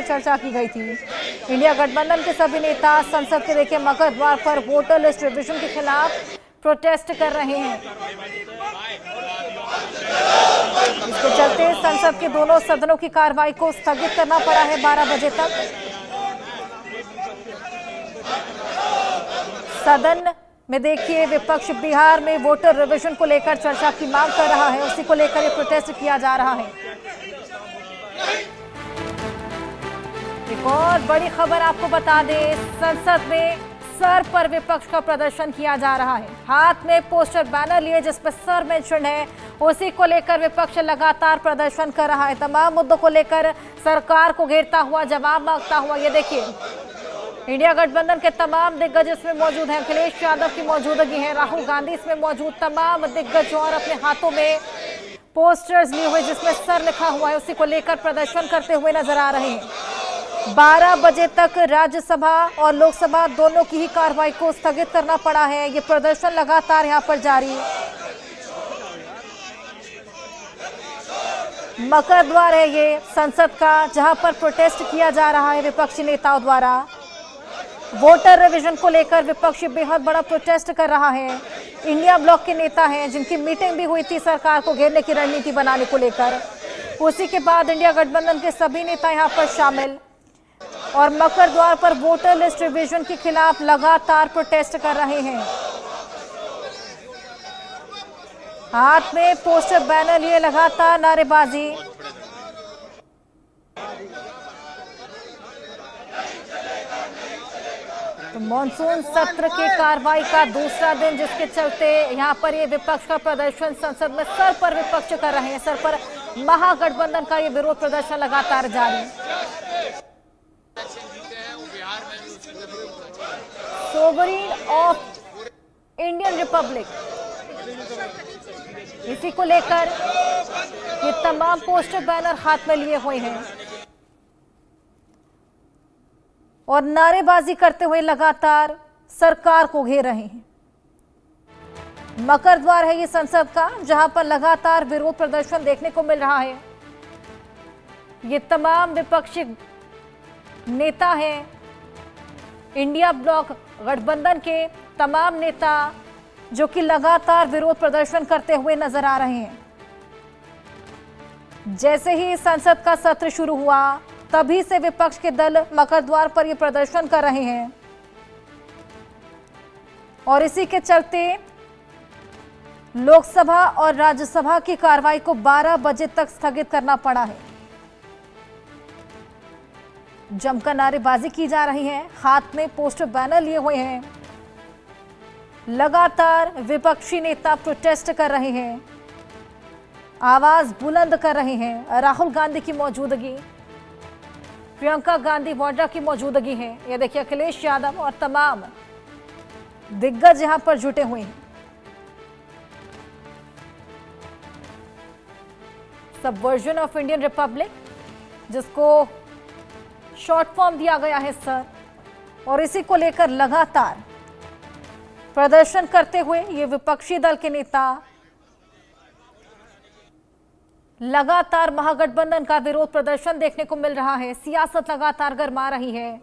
चर्चा की गई थी। इंडिया गठबंधन के सभी नेता संसद के देखिए मकर द्वार पर वोटर लिस्ट रिवीजन के खिलाफ प्रोटेस्ट कर रहे हैं। इसके चलते संसद के दोनों सदनों की कार्रवाई को स्थगित करना पड़ा है 12 बजे तक। सदन में देखिए विपक्ष बिहार में वोटर रिवीजन को लेकर चर्चा की मांग कर रहा है, उसी को लेकर ये प्रोटेस्ट किया जा रहा है। एक और बड़ी खबर आपको बता दें, संसद में सर पर विपक्ष का प्रदर्शन किया जा रहा है। हाथ में पोस्टर बैनर लिए जिसमें सर मेंशन है, उसी को लेकर विपक्ष लगातार प्रदर्शन कर रहा है। तमाम मुद्दों को लेकर सरकार को घेरता हुआ, जवाब मांगता हुआ। ये देखिए इंडिया गठबंधन के तमाम दिग्गज इसमें मौजूद हैं। अखिलेश यादव की मौजूदगी है, राहुल गांधी इसमें मौजूद, तमाम दिग्गज और अपने हाथों में पोस्टर्स लिए हुए जिसमें सर लिखा हुआ है, उसी को लेकर प्रदर्शन करते हुए नजर आ रहे हैं। 12 बजे तक राज्यसभा और लोकसभा दोनों की ही कार्रवाई को स्थगित करना पड़ा है। ये प्रदर्शन लगातार यहां पर जारी। मकर द्वार है ये संसद का, जहां पर प्रोटेस्ट किया जा रहा है विपक्षी नेताओं द्वारा। वोटर रिवीजन को लेकर विपक्ष बेहद बड़ा प्रोटेस्ट कर रहा है। इंडिया ब्लॉक के नेता हैं जिनकी मीटिंग भी हुई थी सरकार को घेरने की रणनीति बनाने को लेकर। उसी के बाद इंडिया गठबंधन के सभी नेता यहां पर शामिल और मकर द्वार पर वोटर लिस्ट रिवीजन के खिलाफ लगातार प्रोटेस्ट कर रहे हैं। हाथ में पोस्टर बैनर लिए लगातार नारेबाजी। तो मॉनसून सत्र की कार्रवाई का दूसरा दिन, जिसके चलते यहां पर ये विपक्ष का प्रदर्शन संसद में सर पर विपक्ष कर रहे हैं। सर पर महागठबंधन का ये विरोध प्रदर्शन लगातार जारी। सोवरीन ऑफ इंडियन रिपब्लिक, इसी को लेकर ये तमाम पोस्टर बैनर हाथ में लिए हुए हैं और नारेबाजी करते हुए लगातार सरकार को घेर रहे हैं। मकर द्वार है ये संसद का, जहां पर लगातार विरोध प्रदर्शन देखने को मिल रहा है। ये तमाम विपक्षी नेता हैं, इंडिया ब्लॉक गठबंधन के तमाम नेता जो कि लगातार विरोध प्रदर्शन करते हुए नजर आ रहे हैं। जैसे ही संसद का सत्र शुरू हुआ तभी से विपक्ष के दल मकर द्वार पर यह प्रदर्शन कर रहे हैं और इसी के चलते लोकसभा और राज्यसभा की कार्रवाई को 12 बजे तक स्थगित करना पड़ा है। जमकर नारेबाजी की जा रही है, हाथ में पोस्टर बैनर लिए हुए हैं। लगातार विपक्षी नेता प्रोटेस्ट कर रहे हैं, आवाज बुलंद कर रहे हैं। राहुल गांधी की मौजूदगी, प्रियंका गांधी वाड्रा की मौजूदगी है। ये देखिए अखिलेश यादव और तमाम दिग्गज यहां पर जुटे हुए हैं। सबवर्जन ऑफ इंडियन रिपब्लिक, जिसको शॉर्ट फॉर्म दिया गया है सर, और इसी को लेकर लगातार प्रदर्शन करते हुए ये विपक्षी दल के नेता लगातार महागठबंधन का विरोध प्रदर्शन देखने को मिल रहा है। सियासत लगातार गरमा रही है।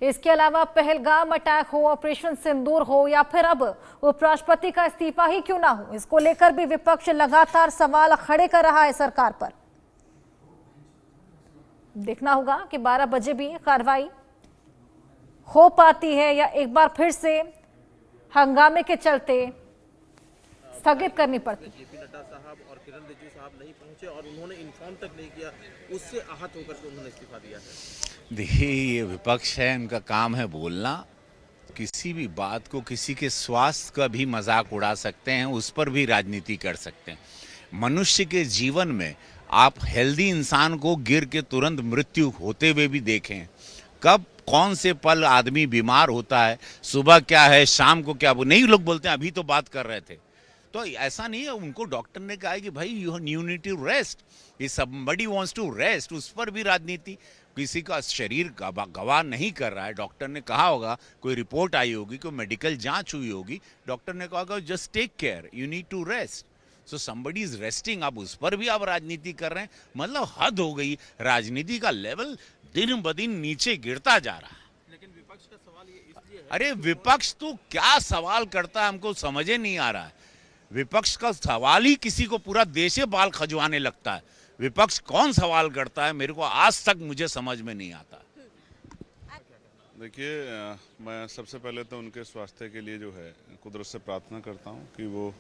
इसके अलावा पहलगाम अटैक हो, ऑपरेशन सिंदूर हो या फिर अब उपराष्ट्रपति का इस्तीफा ही क्यों ना हो, इसको लेकर भी विपक्ष लगातार सवाल खड़े कर रहा है सरकार पर। देखना होगा कि 12 बजे भी कार्रवाई हो पाती है या एक बार फिर से हंगामे के चलते स्थगित करनी पड़ती। जेपी नड्डा साहब और किरण रिजिजू साहब नहीं पहुंचे और उन्होंने इन्फॉर्म तक नहीं किया, उससे आहत होकर के उन्होंने इस्तीफा दिया है। देखिए ये विपक्ष है, इनका काम है बोलना। किसी भी बात को, किसी के स्वास्थ्य का भी मजाक उड़ा सकते हैं, उस पर भी राजनीति कर सकते हैं। मनुष्य के जीवन में आप हेल्दी इंसान को गिर के तुरंत मृत्यु होते हुए भी देखें। कब कौन से पल आदमी बीमार होता है, सुबह क्या है, शाम को क्या, नहीं लोग बोलते हैं अभी तो बात कर रहे थे। तो ऐसा नहीं है, उनको डॉक्टर ने कहा कि भाई you need to rest, if somebody wants to rest, उस पर भी राजनीति। किसी का शरीर गवाह नहीं कर रहा है, डॉक्टर ने कहा होगा, कोई रिपोर्ट आई होगी, कोई मेडिकल जांच हुई होगी, डॉक्टर ने कहा होगा just take care, you need to rest. So somebody is resting, आप उस पर भी आप राजनीति कर रहे हैं, मतलब हद हो गई। राजनीति का लेवल दिन ब दिन नीचे गिरता जा रहा है। लेकिन विपक्ष का सवाल ये इसलिए है, अरे विपक्ष तो क्या सवाल करता है, हमको समझ ही नहीं आ रहा है। विपक्ष का सवाल ही किसी को पूरा देश बाल खजवाने लगता है। विपक्ष कौन सवाल करता है, मेरे को आज तक मुझे समझ में नहीं आता। देखिए, मैं सबसे पहले तो उनके स्वास्थ्य के लिए जो है कुदरत से प्रार्थना करता हूं कि वो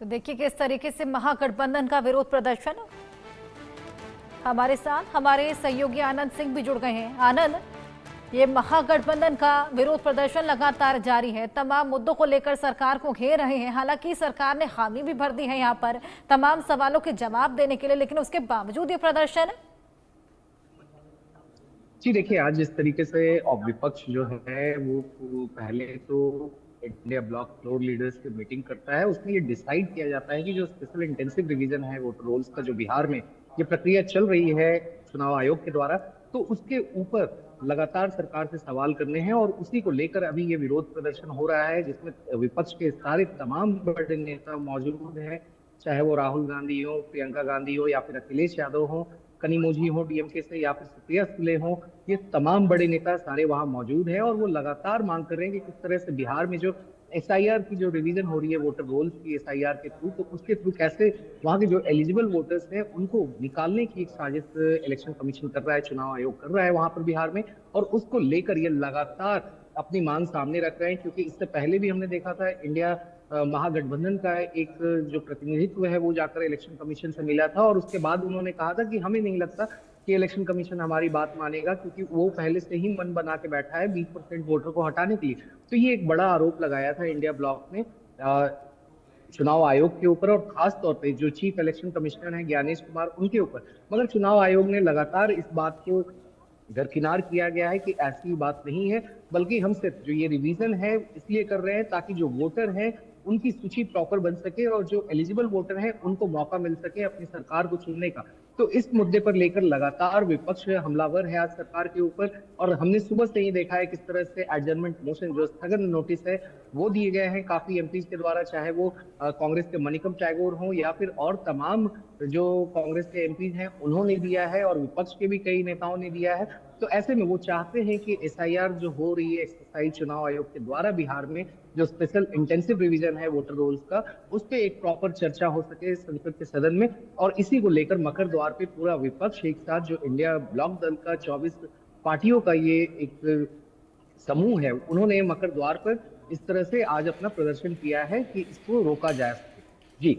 तो देखिए किस तरीके से महागठबंधन का विरोध प्रदर्शन। हमारे साथ हमारे सहयोगी आनंद सिंह भी जुड़ गए हैं। आनंद, ये महागठबंधन का विरोध प्रदर्शन लगातार जारी है, तमाम मुद्दों को लेकर सरकार को घेर रहे हैं। हालांकि सरकार ने हामी भी भर दी है यहाँ पर तमाम सवालों के जवाब देने के लिए, लेकिन उसके बावजूद ये प्रदर्शन। जी देखिए, आज जिस तरीके से विपक्ष जो है वो पहले तो इंडिया ब्लॉक फ्लोर लीडर्स की मीटिंग करता है, उसमें ये डिसाइड किया जाता है कि जो स्पेशल इंटेंसिव रिवीजन है वोटर रोल्स का, जो बिहार में ये प्रक्रिया चल रही है चुनाव आयोग के द्वारा, तो उसके ऊपर लगातार सरकार से सवाल करने हैं और उसी को लेकर अभी ये विरोध प्रदर्शन हो रहा है, जिसमें विपक्ष के सारे तमाम बड़े नेता मौजूद हैं, चाहे वो राहुल गांधी हो, प्रियंका गांधी हो या फिर अखिलेश यादव हो, कनिमोझी हो डीएमके से या फिर सुप्रिया सुले हो, ये तमाम बड़े नेता सारे वहां मौजूद हैं और वो लगातार मांग कर रहे हैं कि किस तरह से बिहार में जो एसआईआर की जो रिवीजन हो रही है वोटर रोल्स की एसआईआर के थ्रू, तो उसके थ्रू कैसे वहां के जो एलिजिबल वोटर्स हैं उनको निकालने की एक साजिश इलेक्शन कमीशन कर रहा है, चुनाव आयोग कर रहा है वहां पर बिहार में, और उसको लेकर ये लगातार अपनी मांग सामने रख रहे हैं। क्योंकि इससे पहले भी हमने देखा था इंडिया महागठबंधन का एक जो प्रतिनिधित्व है वो जाकर इलेक्शन कमीशन से मिला था और उसके बाद उन्होंने कहा था कि हमें नहीं लगता कि इलेक्शन कमीशन हमारी बात मानेगा, क्योंकि वो पहले से ही मन बना के बैठा है 20% वोटर को हटाने के लिए। तो ये एक बड़ा आरोप लगाया था इंडिया ब्लॉक ने चुनाव आयोग के ऊपर और खास तौर पे जो चीफ इलेक्शन कमिश्नर हैं ज्ञानेश कुमार, उनके ऊपर। मगर चुनाव आयोग ने लगातार इस बात को दरकिनार किया गया है कि ऐसी बात नहीं है, बल्कि हम सिर्फ जो ये रिवीजन है इसलिए कर रहे हैं ताकि जो वोटर हैं उनकी सूची प्रॉपर बन सके और जो एलिजिबल वोटर हैं उनको मौका मिल सके अपनी सरकार को चुनने का। तो इस मुद्दे पर लेकर लगातार विपक्ष हमलावर है आज सरकार के ऊपर, और हमने सुबह से ही देखा है किस तरह से एडजर्नमेंट मोशन जो स्थगन नोटिस है वो दिए गए हैं काफी एमपीज के द्वारा, चाहे वो कांग्रेस के मणिकम टैगोर हो या फिर और तमाम जो कांग्रेस के एमपीज हैं उन्होंने दिया है और विपक्ष के भी कई नेताओं ने दिया है। तो ऐसे में वो चाहते हैं कि एसआईआर जो हो रही है एक्सरसाइज चुनाव आयोग के द्वारा बिहार में, जो स्पेशल इंटेंसिव रिवीजन है वोटर रोल्स का, उस पर एक प्रॉपर चर्चा हो सके संसद के सदन में। और इसी को लेकर मकर द्वार पे पूरा विपक्ष एक साथ, जो इंडिया ब्लॉक दल का 24 पार्टियों का ये एक समूह है, उन्होंने मकर द्वार पर इस तरह से आज अपना प्रदर्शन किया है कि इसको रोका जा सके। जी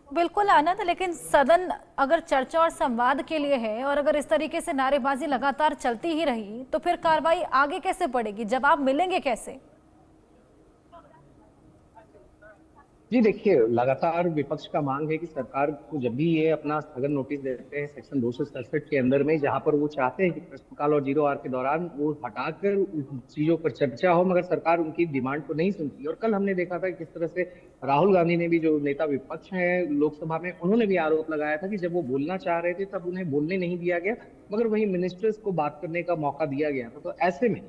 बिल्कुल आनंद, लेकिन सदन अगर चर्चा और संवाद के लिए है और अगर इस तरीके से नारेबाजी लगातार चलती ही रही तो फिर कार्रवाई आगे कैसे बढ़ेगी, जवाब मिलेंगे कैसे? जी देखिए, लगातार विपक्ष का मांग है कि सरकार को जब भी ये अपना स्थगन नोटिस देते हैं सेक्शन 267 के अंदर में, जहां पर वो चाहते हैं कि प्रश्नकाल और 0 आवर के दौरान वो हटाकर उन चीजों पर चर्चा हो, मगर सरकार उनकी डिमांड को नहीं सुनती। और कल हमने देखा था किस तरह से राहुल गांधी ने भी, जो नेता विपक्ष हैं लोकसभा में, उन्होंने भी आरोप लगाया था कि जब वो बोलना चाह रहे थे तब उन्हें बोलने नहीं दिया गया, मगर वहीं मिनिस्टर्स को बात करने का मौका दिया गया था। तो ऐसे में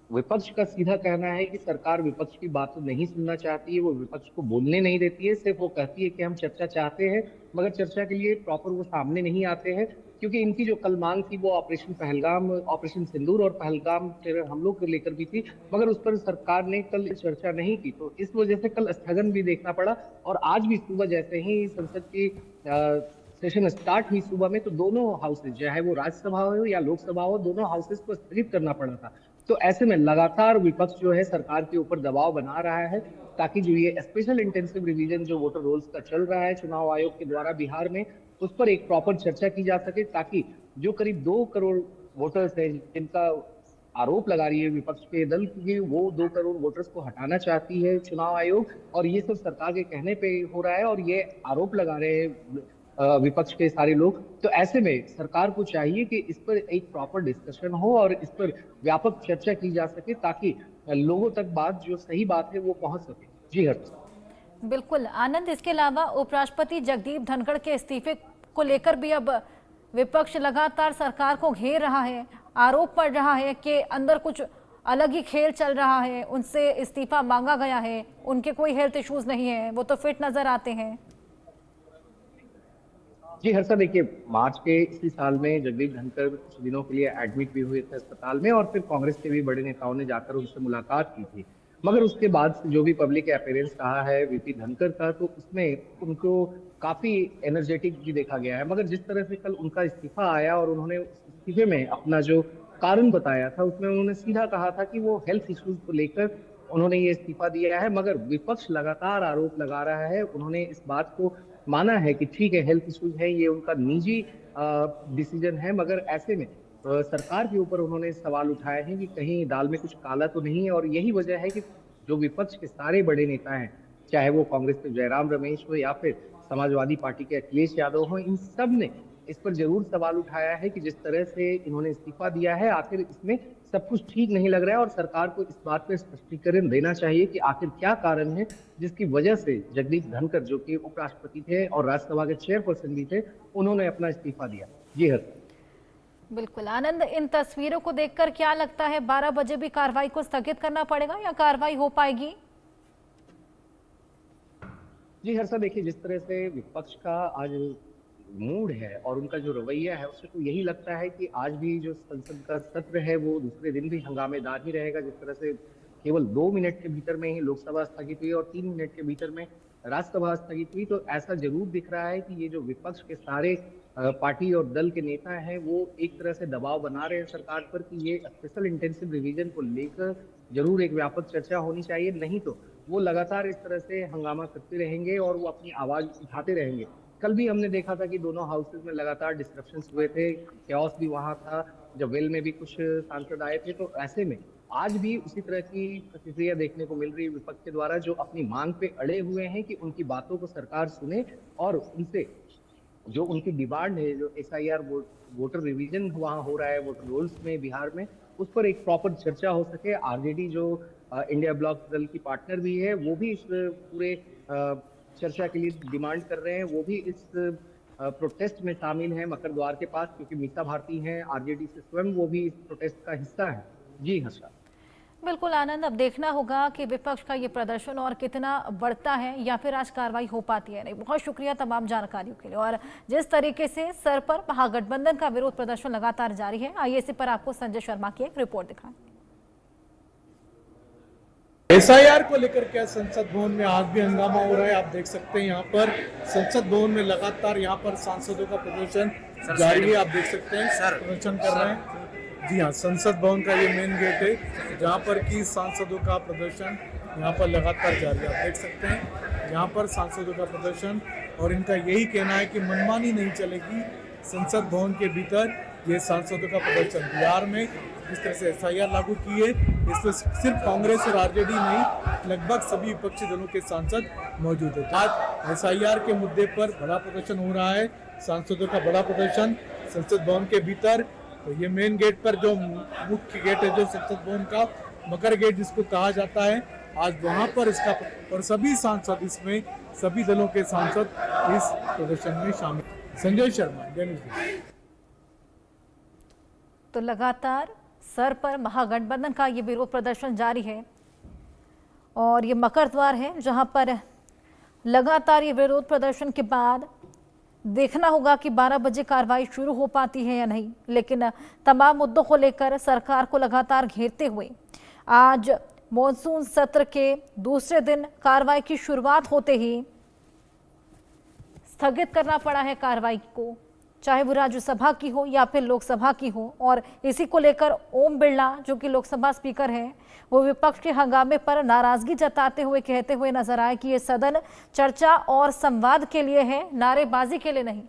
विपक्ष का सीधा कहना है कि सरकार विपक्ष की बात नहीं सुनना चाहती है, वो विपक्ष को बोलने नहीं देती है, सिर्फ वो कहती है कि हम चर्चा चाहते हैं, मगर चर्चा के लिए प्रॉपर वो सामने नहीं आते हैं। क्योंकि इनकी जो कल मांग थी वो ऑपरेशन पहलगाम, ऑपरेशन सिंदूर और पहलगाम टेरर हमलों को लेकर भी थी, मगर उस पर सरकार ने कल चर्चा नहीं की, तो इस वजह से कल स्थगन भी देखना पड़ा। और आज भी सुबह जैसे ही संसद की सेशन स्टार्ट हुई सुबह में, तो दोनों हाउसेज, चाहे वो राज्यसभा हो या लोकसभा हो, दोनों हाउसेज को स्थगित करना पड़ा था। तो ऐसे में लगातार विपक्ष जो है सरकार के ऊपर दबाव बना रहा है ताकि जो ये स्पेशल इंटेंसिव रिवीजन जो वोटर रोल्स का चल रहा है चुनाव आयोग के द्वारा बिहार में, उस पर एक प्रॉपर चर्चा की जा सके, ताकि जो करीब 2 करोड़ वोटर्स हैं जिनका आरोप लगा रही है विपक्ष के दल की, वो 2 करोड़ वोटर्स को हटाना चाहती है चुनाव आयोग, और ये सब सरकार के कहने पे हो रहा है और ये आरोप लगा रहे हैं विपक्ष के सारे लोग। तो ऐसे में सरकार को चाहिए कि इस पर एक प्रॉपर डिस्कशन हो और इस पर व्यापक चर्चा की जा सके, ताकि लोगों तक बात, जो सही बात है, वो पहुंच सके। जी हर बिल्कुल आनंद, इसके अलावा उपराष्ट्रपति जगदीप धनखड़ के इस्तीफे को लेकर भी अब विपक्ष लगातार सरकार को घेर रहा है, आरोप पड़ रहा है कि अंदर कुछ अलग ही खेल चल रहा है, उनसे इस्तीफा मांगा गया है, उनके कोई हेल्थ इश्यूज नहीं है, वो तो फिट नजर आते हैं। जी हर्षा, देखिए मार्च के इसी साल में जगदीप धनखड़ कुछ दिनों के लिए एडमिट भी हुए थे अस्पताल में और फिर कांग्रेस के भी बड़े नेताओं ने जाकर उनसे मुलाकात की थी। मगर उसके बाद से जो भी पब्लिक अपीयरेंस रहा है वीपी धनखड़ का, तो उसमें उनको काफी एनर्जेटिक भी देखा गया है। मगर जिस तरह से कल उनका इस्तीफा आया और उन्होंने उस इस्तीफे में अपना जो कारण बताया था, उसमें उन्होंने सीधा कहा था कि वो हेल्थ इश्यूज को लेकर उन्होंने ये इस्तीफा दिया है। मगर विपक्ष लगातार आरोप लगा रहा है, उन्होंने इस बात को माना है कि ठीक है हेल्थ इश्यूज है, ये उनका निजी डिसीजन है। मगर ऐसे में सरकार के ऊपर उन्होंने सवाल उठाए हैं कि कहीं दाल में कुछ काला तो नहीं है। और यही वजह है कि जो विपक्ष के सारे बड़े नेता हैं, चाहे वो कांग्रेस के जयराम रमेश हो या फिर समाजवादी पार्टी के अखिलेश यादव हो, इन सब ने इस पर जरूर सवाल उठाया है कि जिस तरह से इन्होंने इस्तीफा दिया है, आखिर इसमें सब कुछ ठीक नहीं लग रहा है और सरकार को इस बात पर स्पष्टीकरण देना चाहिए कि आखिर क्या कारण है जिसकी वजह से जगदीप धनखड़, जो कि उपराष्ट्रपति थे और राज्यसभा के चेयरपर्सन भी थे, उन्होंने अपना इस्तीफा दिया। जी हर्ष। बिल्कुल आनंद, इन तस्वीरों को देखकर क्या लगता है 12 बजे भी कार्रवाई को स्थगित करना पड़ेगा या कार्रवाई हो पाएगी? जी हर्षा, देखिए जिस तरह से विपक्ष का आज मूड है और उनका जो रवैया है, उससे तो यही लगता है कि आज भी जो संसद का सत्र है वो दूसरे दिन भी हंगामेदार ही रहेगा। जिस तरह से केवल 2 मिनट के भीतर में ही लोकसभा स्थगित हुई और 3 मिनट के भीतर में राज्यसभा स्थगित हुई, तो ऐसा जरूर दिख रहा है कि ये जो विपक्ष के सारे पार्टी और दल के नेता हैं, वो एक तरह से दबाव बना रहे हैं सरकार पर कि ये स्पेशल इंटेंसिव रिवीजन को लेकर जरूर एक व्यापक चर्चा होनी चाहिए, नहीं तो वो लगातार इस तरह से हंगामा करते रहेंगे और वो अपनी आवाज उठाते रहेंगे। कल भी हमने देखा था कि दोनों हाउसेज में लगातार डिस्ट्रप्शंस हुए थे, कैओस भी वहां था, जब वेल में भी कुछ सांसद आए थे। तो ऐसे में आज भी उसी तरह की प्रतिक्रिया देखने को मिल रही है विपक्ष के द्वारा, जो अपनी मांग पे अड़े हुए हैं कि उनकी बातों को सरकार सुने और उनसे जो उनकी डिमांड है, जो SIR वोटर रिवीजन वहाँ हो रहा है वोटर रोल्स में बिहार में, उस पर एक प्रॉपर चर्चा हो सके। आरजेडी जो इंडिया ब्लॉक दल की पार्टनर भी है, वो भी इस पूरे चर्चा के लिए डिमांड कर रहे हैं, वो भी इस प्रोटेस्ट में शामिल हैं मकर द्वार के पास, क्योंकि मीसा भारती हैं आरजेडी से स्वयं, वो भी इस प्रोटेस्ट का हिस्सा है। जी हर्षा। बिल्कुल आनंद, अब देखना होगा कि विपक्ष का ये प्रदर्शन और कितना बढ़ता है या फिर आज कार्रवाई हो पाती है नहीं। बहुत शुक्रिया तमाम जानकारियों के लिए। और जिस तरीके से सर पर महागठबंधन का विरोध प्रदर्शन लगातार जारी है, आइए इसी पर आपको संजय शर्मा की एक रिपोर्ट दिखाएं। SIR को लेकर क्या संसद भवन में आज भी हंगामा हो रहा है। आप देख सकते हैं यहाँ पर संसद भवन में लगातार यहाँ पर सांसदों का प्रदर्शन जारी है। आप देख सकते हैं प्रदर्शन कर रहे हैं। जी हाँ, संसद भवन का ये मेन गेट है जहाँ पर कि सांसदों का प्रदर्शन यहाँ पर लगातार जारी है। आप देख सकते हैं यहाँ पर सांसदों का प्रदर्शन, और इनका यही कहना है कि मनमानी नहीं चलेगी संसद भवन के भीतर। ये सांसदों का प्रदर्शन बिहार में जिस तरह से SIR लागू की है, इसमें सिर्फ कांग्रेस और आरजेडी नहीं, लगभग सभी विपक्षी दलों के सांसद मौजूद है। आज SIR के मुद्दे पर बड़ा प्रदर्शन हो रहा है, सांसदों का बड़ा प्रदर्शन संसद भवन के भीतर। तो ये मेन गेट पर जो मुख्य गेट है जो संसद भवन का, मकर गेट जिसको कहा जाता है, आज वहां पर इसका और सभी सांसद, इसमें सभी दलों के सांसद इस प्रदर्शन में शामिल। संजय शर्मा, दैनिक। तो लगातार सर पर महागठबंधन का ये विरोध प्रदर्शन जारी है और ये मकर द्वार है जहां पर लगातार ये विरोध प्रदर्शन के बाद देखना होगा कि 12 बजे कार्रवाई शुरू हो पाती है या नहीं। लेकिन तमाम मुद्दों को लेकर सरकार को लगातार घेरते हुए आज मॉनसून सत्र के दूसरे दिन कार्रवाई की शुरुआत होते ही स्थगित करना पड़ा है कार्रवाई को, चाहे वो राज्यसभा की हो या फिर लोकसभा की हो। और इसी को लेकर ओम बिरला जो कि लोकसभा स्पीकर हैं, वो विपक्ष के हंगामे पर नाराजगी जताते हुए कहते हुए नजर आए कि ये सदन चर्चा और संवाद के लिए है, नारेबाजी के लिए नहीं।